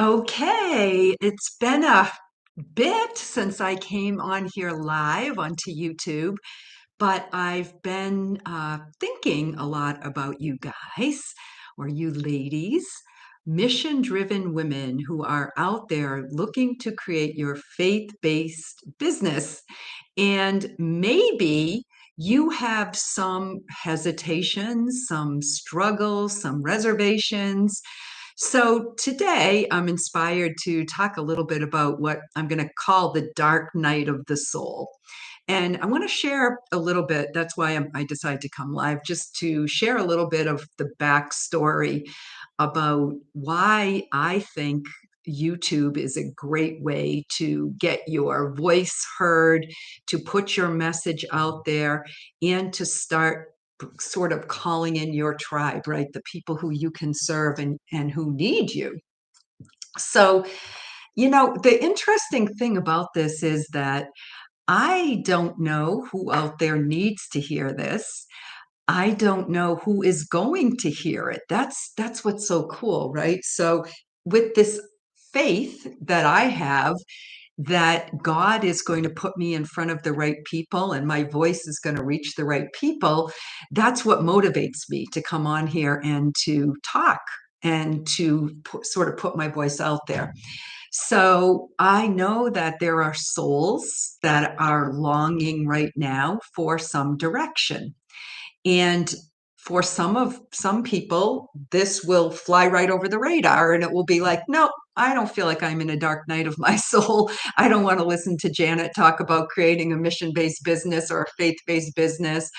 Okay, it's been a bit since I came on here live onto YouTube, but I've been thinking a lot about you guys or you ladies, mission-driven women who are out there looking to create your faith-based business. And maybe you have some hesitations, some struggles, some reservations. So today I'm inspired to talk a little bit about what I'm going to call the dark night of the soul. And I want to share a little bit. That's why I decided to come live, just to share a little bit of the backstory about why I think YouTube is a great way to get your voice heard, to put your message out there, and to start sort of calling in your tribe, right? The people who you can serve and who need you. So, the interesting thing about this is that I don't know who out there needs to hear this. I don't know who is going to hear it. That's what's so cool, right? So with this faith that I have that God is going to put me in front of the right people and my voice is going to reach the right people, that's what motivates me to come on here and to talk and to sort of put my voice out there. So I know that there are souls that are longing right now for some direction. And for some people, this will fly right over the radar and it will be like, no, I don't feel like I'm in a dark night of my soul. I don't want to listen to Janet talk about creating a mission-based business or a faith-based business.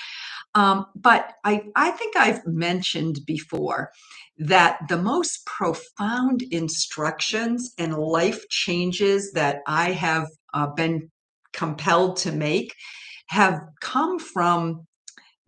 But I think I've mentioned before that the most profound instructions and life changes that I have been compelled to make have come from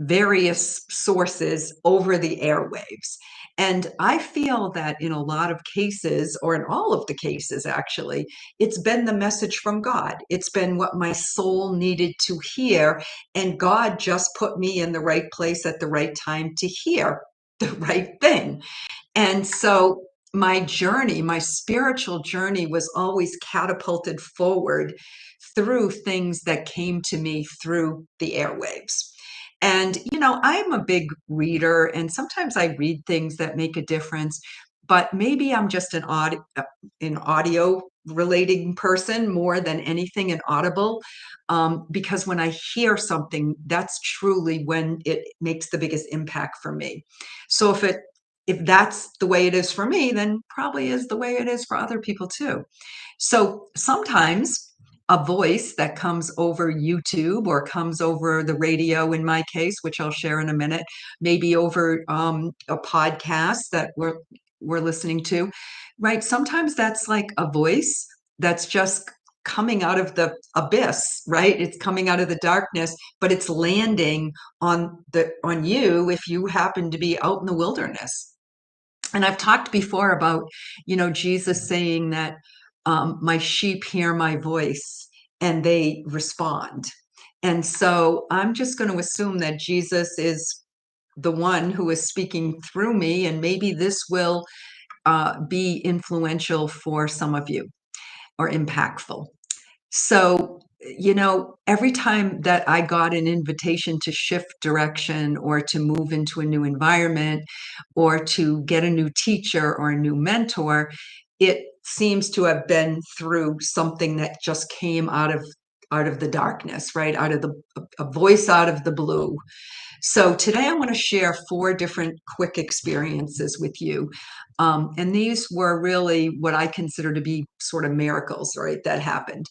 various sources over the airwaves. And I feel that in a lot of cases, or in all of the cases actually, it's been the message from God. It's been what my soul needed to hear. And God just put me in the right place at the right time to hear the right thing. And so my journey, my spiritual journey, was always catapulted forward through things that came to me through the airwaves. And, I'm a big reader, and sometimes I read things that make a difference, but maybe I'm just an audio relating person more than anything an audible, because when I hear something, that's truly when it makes the biggest impact for me. So if that's the way it is for me, then probably is the way it is for other people too. So sometimes a voice that comes over YouTube or comes over the radio in my case, which I'll share in a minute, maybe over a podcast that we're listening to, right? Sometimes that's like a voice that's just coming out of the abyss, right? It's coming out of the darkness, but it's landing on you if you happen to be out in the wilderness. And I've talked before about, Jesus saying that my sheep hear my voice and they respond. And so I'm just going to assume that Jesus is the one who is speaking through me, and maybe this will be influential for some of you or impactful. So, every time that I got an invitation to shift direction or to move into a new environment or to get a new teacher or a new mentor, it seems to have been through something that just came out of the darkness, right? Out of a voice out of the blue. So today I want to share four different quick experiences with you. And these were really what I consider to be sort of miracles, right, that happened.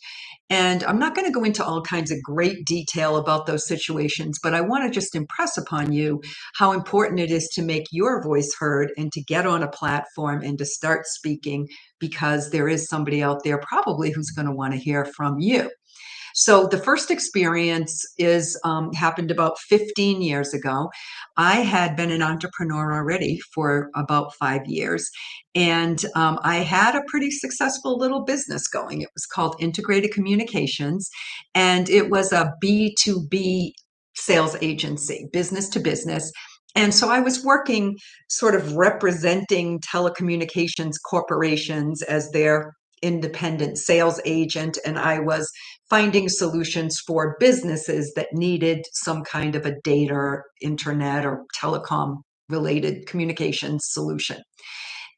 And I'm not going to go into all kinds of great detail about those situations, but I want to just impress upon you how important it is to make your voice heard and to get on a platform and to start speaking, because there is somebody out there probably who's going to want to hear from you. So the first experience is happened about 15 years ago. I had been an entrepreneur already for about 5 years, and I had a pretty successful little business going. It was called Integrated Communications, and it was a B2B sales agency, business to business. And so I was working sort of representing telecommunications corporations as their independent sales agent, and I was finding solutions for businesses that needed some kind of a data, or internet, or telecom related communications solution.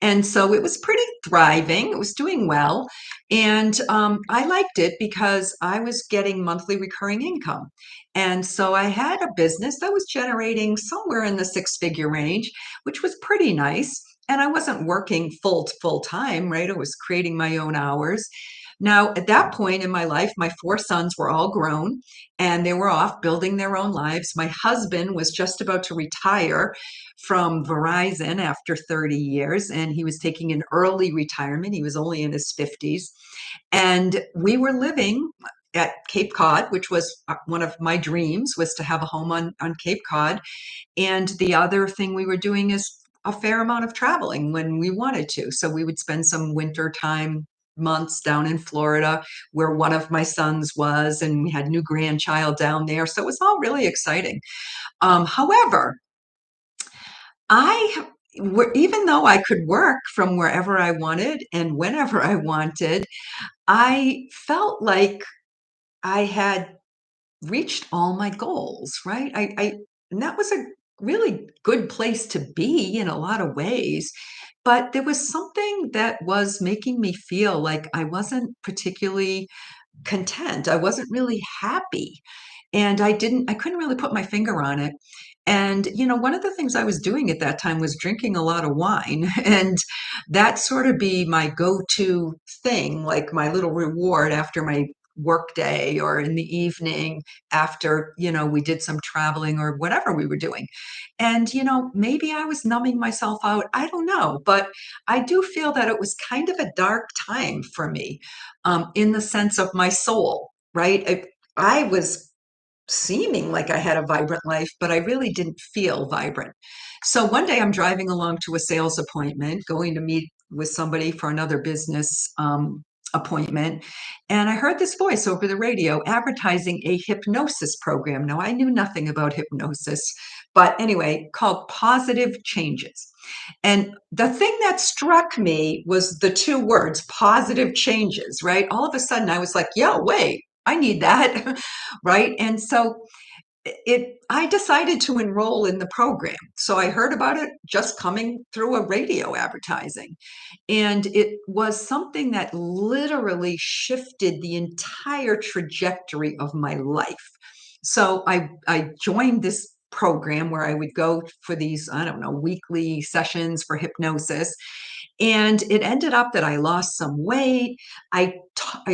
And so it was pretty thriving. It was doing well. And I liked it because I was getting monthly recurring income. And so I had a business that was generating somewhere in the six-figure range, which was pretty nice. And I wasn't working full time, right? I was creating my own hours. Now, at that point in my life, my four sons were all grown and they were off building their own lives. My husband was just about to retire from Verizon after 30 years, and he was taking an early retirement. He was only in his 50s. And we were living at Cape Cod, which was one of my dreams, was to have a home on Cape Cod. And the other thing we were doing is a fair amount of traveling when we wanted to. So we would spend some winter time months down in Florida where one of my sons was, and we had a new grandchild down there. So it was all really exciting. However, even though I could work from wherever I wanted and whenever I wanted, I felt like I had reached all my goals, right? And that was a really good place to be in a lot of ways. But there was something that was making me feel like I wasn't particularly content. I wasn't really happy. And I couldn't really put my finger on it. And, one of the things I was doing at that time was drinking a lot of wine. And that sort of be my go-to thing, like my little reward after my work day or in the evening after, we did some traveling or whatever we were doing. And, maybe I was numbing myself out. I don't know. But I do feel that it was kind of a dark time for me, in the sense of my soul, right? I was seeming like I had a vibrant life, but I really didn't feel vibrant. So one day I'm driving along to a sales appointment, going to meet with somebody for another business appointment. And I heard this voice over the radio advertising a hypnosis program. Now, I knew nothing about hypnosis, but anyway, called Positive Changes. And the thing that struck me was the two words, positive changes, right? All of a sudden I was like, yo, wait, I need that. Right. And so I decided to enroll in the program. So I heard about it just coming through a radio advertising. And it was something that literally shifted the entire trajectory of my life. So I joined this program where I would go for these, I don't know, weekly sessions for hypnosis. And it ended up that I lost some weight. I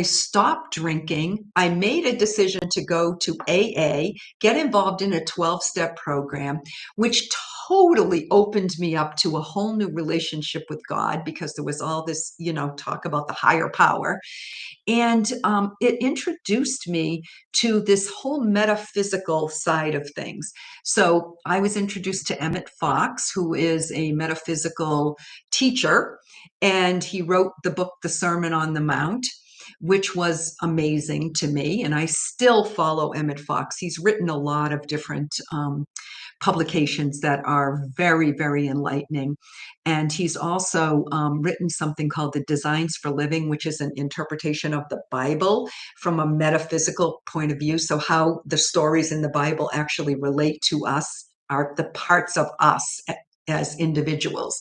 stopped drinking. I made a decision to go to AA, get involved in a 12-step program, which totally opened me up to a whole new relationship with God because there was all this, talk about the higher power. And it introduced me to this whole metaphysical side of things. So I was introduced to Emmett Fox, who is a metaphysical teacher, and he wrote the book, The Sermon on the Mount, which was amazing to me. And I still follow Emmett Fox. He's written a lot of different publications that are very, very enlightening. And he's also written something called The Designs for Living, which is an interpretation of the Bible from a metaphysical point of view. So, how the stories in the Bible actually relate to us, are the parts of us as individuals.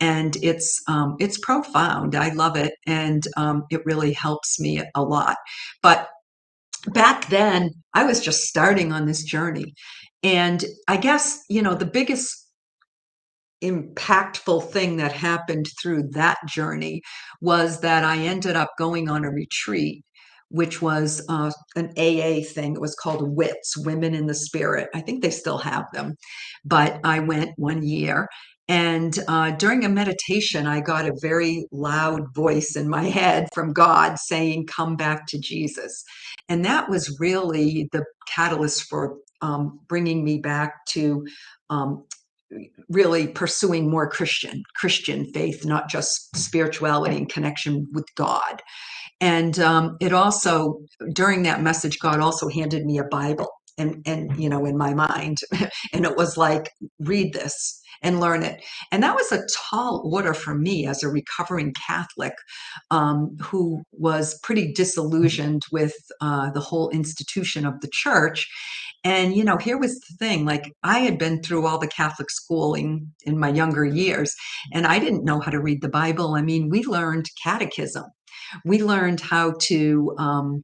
And it's profound. I love it, and it really helps me a lot. But back then, I was just starting on this journey. And I guess, the biggest impactful thing that happened through that journey was that I ended up going on a retreat, which was an AA thing. It was called WITS, Women in the Spirit. I think they still have them, but I went one year. And during a meditation, I got a very loud voice in my head from God saying, "Come back to Jesus." And that was really the catalyst for bringing me back to um, really pursuing more Christian faith, not just spirituality and connection with God. And it also, during that message, God also handed me a Bible. and in my mind. And it was like, read this and learn it. And that was a tall order for me as a recovering Catholic, who was pretty disillusioned with the whole institution of the church. And, here was the thing, like, I had been through all the Catholic schooling in my younger years, and I didn't know how to read the Bible. I mean, we learned catechism. We learned how to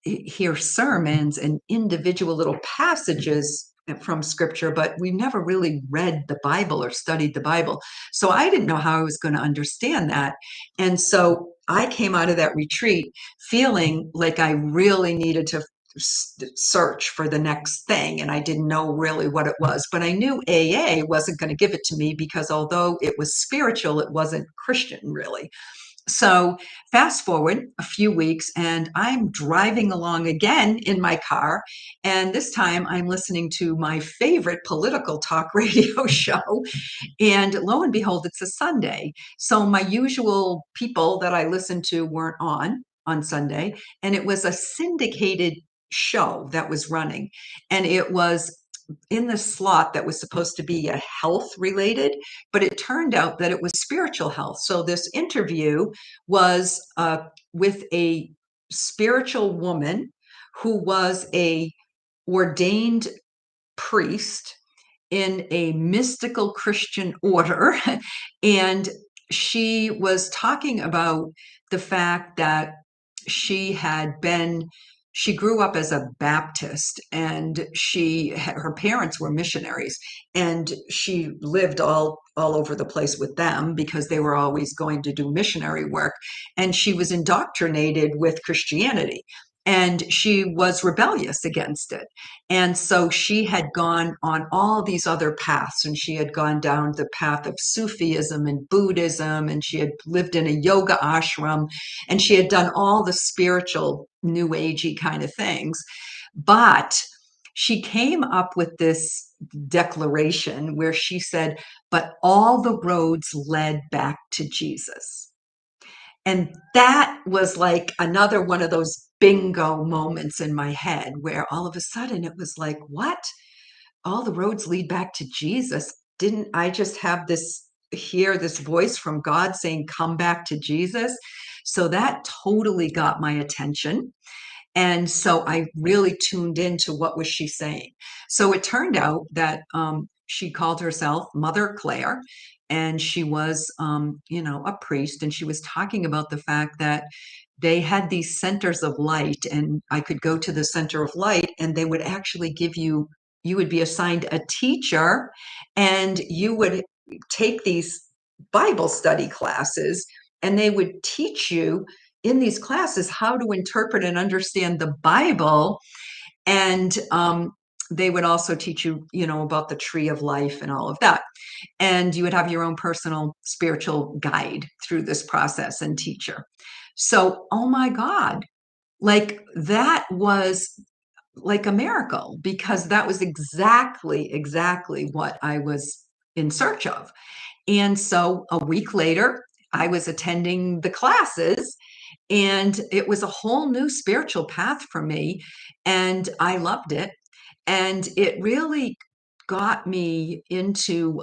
hear sermons and individual little passages from scripture, but we never really read the Bible or studied the Bible. So I didn't know how I was going to understand that. And so I came out of that retreat feeling like I really needed to search for the next thing. And I didn't know really what it was, but I knew AA wasn't going to give it to me because although it was spiritual, it wasn't Christian really. So fast forward a few weeks, and I'm driving along again in my car. And this time I'm listening to my favorite political talk radio show. And lo and behold, it's a Sunday. So my usual people that I listen to weren't on Sunday. And it was a syndicated show that was running. And it was in the slot that was supposed to be a health related, but it turned out that it was spiritual health. So this interview was with a spiritual woman who was a ordained priest in a mystical Christian order. And she was talking about the fact that she had been she grew up as a Baptist, and her parents were missionaries, and she lived all over the place with them because they were always going to do missionary work, and she was indoctrinated with Christianity, and she was rebellious against it. And so she had gone on all these other paths, and she had gone down the path of Sufism and Buddhism, and she had lived in a yoga ashram, and she had done all the spiritual new agey kind of things. But she came up with this declaration where she said, but all the roads led back to Jesus. And that was like another one of those bingo moments in my head where all of a sudden it was like, what? All the roads lead back to Jesus. Didn't I just have hear this voice from God saying, come back to Jesus? So that totally got my attention. And so I really tuned into what was she saying. So it turned out that she called herself Mother Claire, and she was, a priest, and she was talking about the fact that they had these centers of light, and I could go to the center of light, and they would actually you would be assigned a teacher, and you would take these Bible study classes, and they would teach you in these classes how to interpret and understand the Bible. And they would also teach you, about the tree of life and all of that. And you would have your own personal spiritual guide through this process and teacher. So, oh my God, like that was like a miracle because that was exactly what I was in search of. And so a week later, I was attending the classes, and it was a whole new spiritual path for me. And I loved it. And it really got me into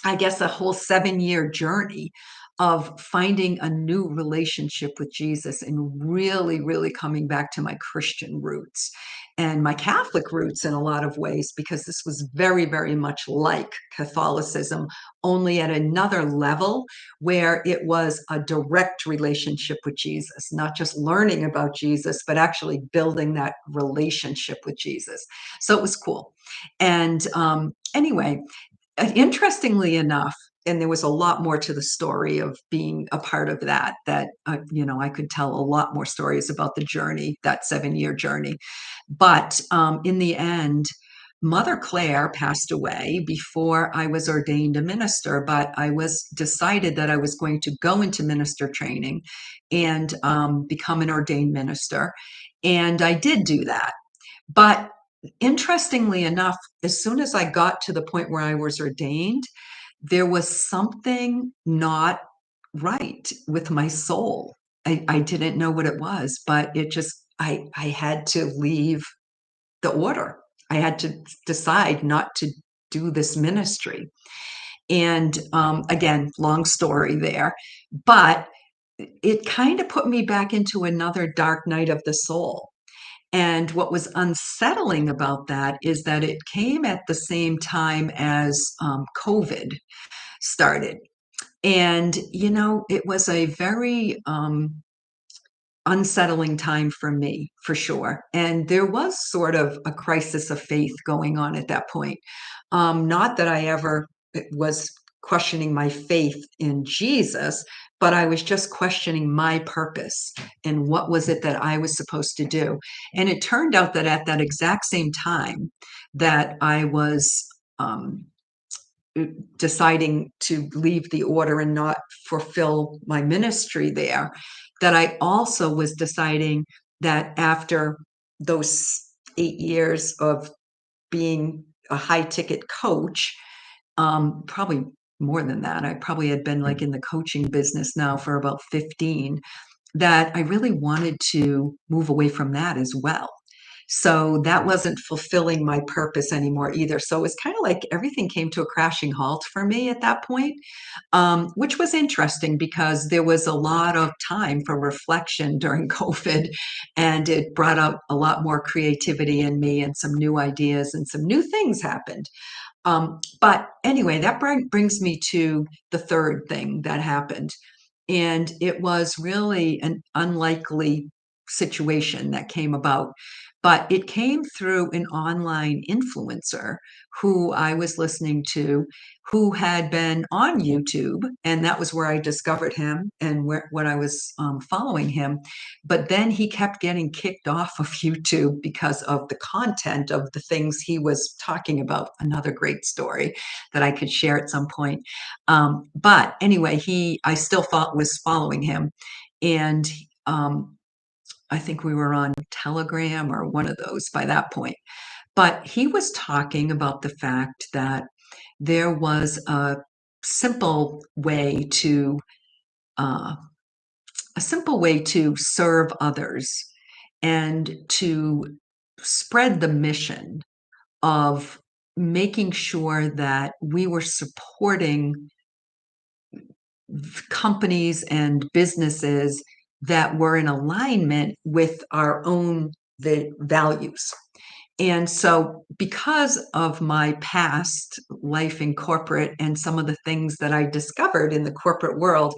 I guess, a whole 7-year journey of finding a new relationship with Jesus and really, really coming back to my Christian roots and my Catholic roots in a lot of ways, because this was very, very much like Catholicism, only at another level where it was a direct relationship with Jesus, not just learning about Jesus, but actually building that relationship with Jesus. So it was cool. And anyway, interestingly enough, and there was a lot more to the story of being a part of that I could tell a lot more stories about the journey, that 7-year journey. But in the end, Mother Claire passed away before I was ordained a minister, but I was decided that I was going to go into minister training and become an ordained minister. And I did do that. But interestingly enough, as soon as I got to the point where I was ordained, there was something not right with my soul. I didn't know what it was, but I had to leave the order. I had to decide not to do this ministry. And again, long story there, but it kind of put me back into another dark night of the soul. And what was unsettling about that is that it came at the same time as COVID started. And, it was a very unsettling time for me, for sure. And there was sort of a crisis of faith going on at that point. Not that I ever was questioning my faith in Jesus, but I was just questioning my purpose and what was it that I was supposed to do. And it turned out that at that exact same time that I was deciding to leave the order and not fulfill my ministry there, that I also was deciding that after those 8 years of being a high ticket coach, probably more than that, I probably had been like in the coaching business now for about 15, that I really wanted to move away from that as well. So that wasn't fulfilling my purpose anymore either. So it was kind of like everything came to a crashing halt for me at that point, which was interesting because there was a lot of time for reflection during COVID, and it brought out a lot more creativity in me and some new ideas and some new things happened. But anyway, that brings me to the third thing that happened. And it was really an unlikely situation that came about. But it came through an online influencer who I was listening to, who had been on YouTube. And that was where I discovered him and what I was following him. But then he kept getting kicked off of YouTube because of the content of the things he was talking about. Another great story that I could share at some point. But anyway, I still was following him. And I think we were on Telegram or one of those by that point. But he was talking about the fact that there was simple way to uh, a simple way to serve others and to spread the mission of making sure that we were supporting companies and businesses that were in alignment with our own values. And so, because of my past life in corporate and some of the things that I discovered in the corporate world,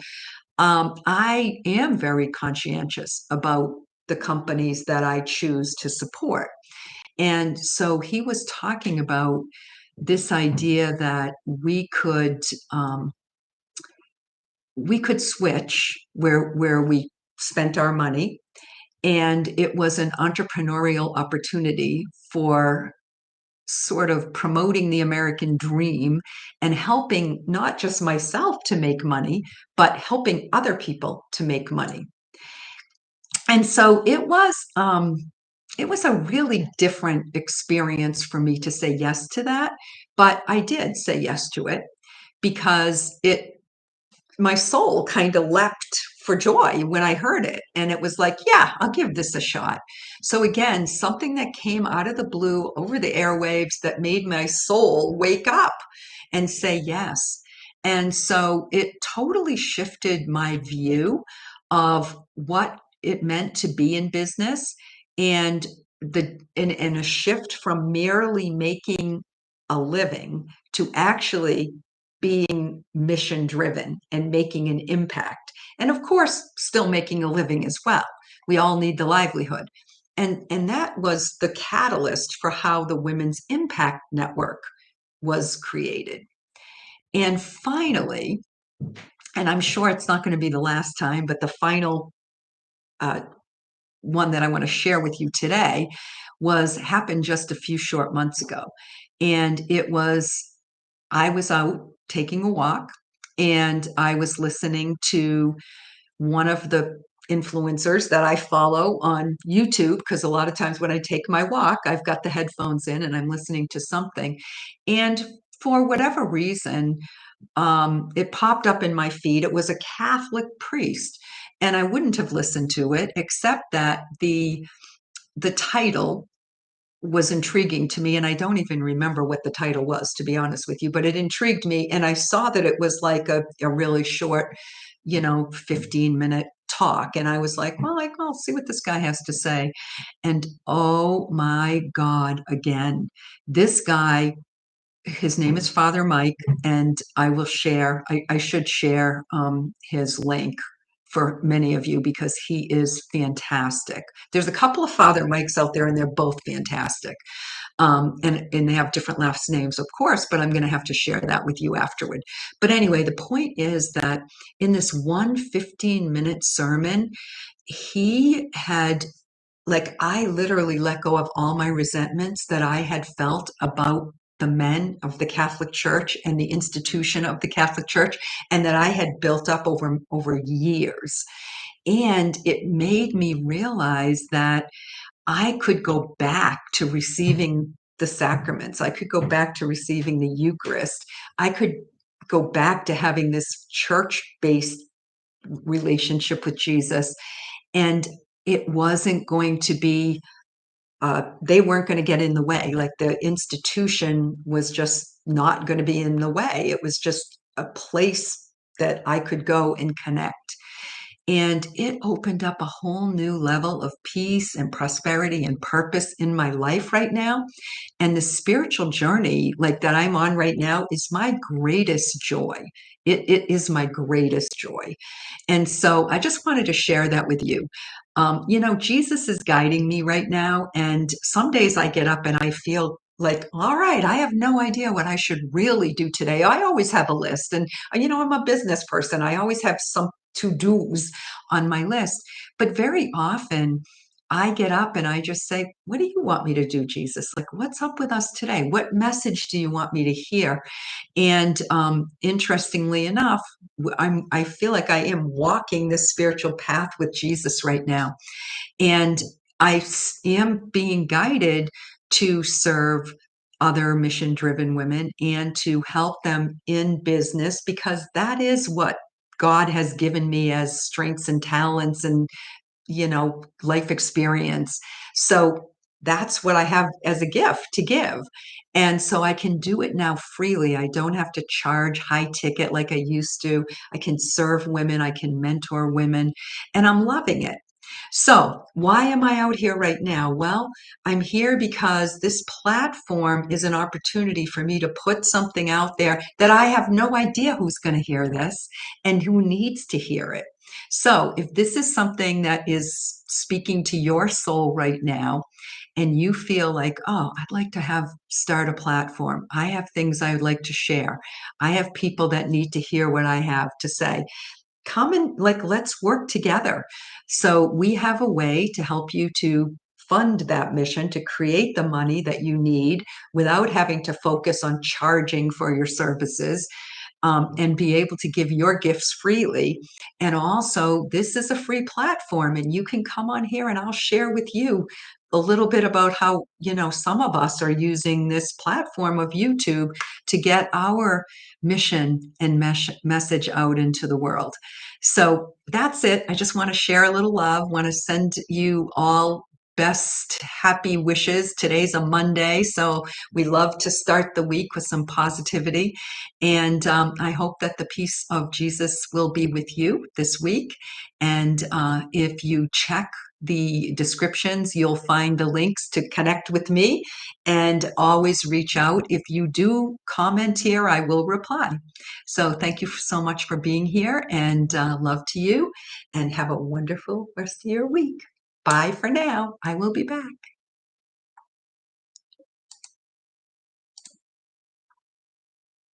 I am very conscientious about the companies that I choose to support. And so, he was talking about this idea that we could switch where we spent our money, and it was an entrepreneurial opportunity for sort of promoting the American dream and helping not just myself to make money, but helping other people to make money. And so it was a really different experience for me to say yes to that, but I did say yes to it because my soul kind of leapt for joy when I heard it. And it was like, yeah, I'll give this a shot. So again, something that came out of the blue over the airwaves that made my soul wake up and say yes. And so it totally shifted my view of what it meant to be in business, and in a shift from merely making a living to actually being mission driven and making an impact. And of course, still making a living as well. We all need the livelihood. And that was the catalyst for how the Women's Impact Network was created. And finally, and I'm sure it's not going to be the last time, but the final uh, one that I want to share with you today happened just a few short months ago. And I was out taking a walk, and I was listening to one of the influencers that I follow on YouTube, because a lot of times when I take my walk, I've got the headphones in and I'm listening to something. And for whatever reason, it popped up in my feed. It was a Catholic priest, and I wouldn't have listened to it except that the title was intriguing to me. And I don't even remember what the title was, to be honest with you, but it intrigued me. And I saw that it was like a really short, 15-minute talk. And I was like, well, I'll see what this guy has to say. And oh my God, again, this guy, his name is Father Mike, and I should share his link for many of you because he is fantastic. There's a couple of Father Mikes out there, and they're both fantastic. And they have different last names, of course, but I'm going to have to share that with you afterward. But anyway, the point is that in this one 15-minute sermon, he had, like, I literally let go of all my resentments that I had felt about the men of the Catholic Church and the institution of the Catholic Church, and that I had built up over years. And it made me realize that I could go back to receiving the sacraments. I could go back to receiving the Eucharist. I could go back to having this church-based relationship with Jesus. And it wasn't going to be, they weren't going to get in the way. Like, the institution was just not going to be in the way. It was just a place that I could go and connect. And it opened up a whole new level of peace and prosperity and purpose in my life right now. And the spiritual journey, like, that I'm on right now, is my greatest joy. It is my greatest joy. And so I just wanted to share that with you. Jesus is guiding me right now. And some days I get up and I feel like, all right, I have no idea what I should really do today. I always have a list. And, I'm a business person. I always have some to-dos on my list. But very often I get up and I just say, what do you want me to do, Jesus? Like, what's up with us today? What message do you want me to hear? And interestingly enough, I feel like I am walking this spiritual path with Jesus right now. And am being guided to serve other mission driven women and to help them in business, because that is what God has given me as strengths and talents and, life experience. So that's what I have as a gift to give. And so I can do it now freely. I don't have to charge high ticket like I used to. I can serve women, I can mentor women, and I'm loving it. So, why am I out here right now? Well, I'm here because this platform is an opportunity for me to put something out there that I have no idea who's going to hear this and who needs to hear it. So, if this is something that is speaking to your soul right now, and you feel like, oh, I'd like to start a platform. I have things I would like to share. I have people that need to hear what I have to say. Come and, like, let's work together. So we have a way to help you to fund that mission, to create the money that you need without having to focus on charging for your services, and be able to give your gifts freely. And also, this is a free platform, and you can come on here and I'll share with you a little bit about how, some of us are using this platform of YouTube to get our mission and message out into the world. So that's it. I just want to share a little love, want to send you all best happy wishes. Today's a Monday, so we love to start the week with some positivity. And I hope that the peace of Jesus will be with you this week. And if you check the descriptions, you'll find the links to connect with me, and always reach out. If you do comment here, I will reply. So thank you so much for being here, and love to you, and have a wonderful rest of your week. Bye for now. I will be back.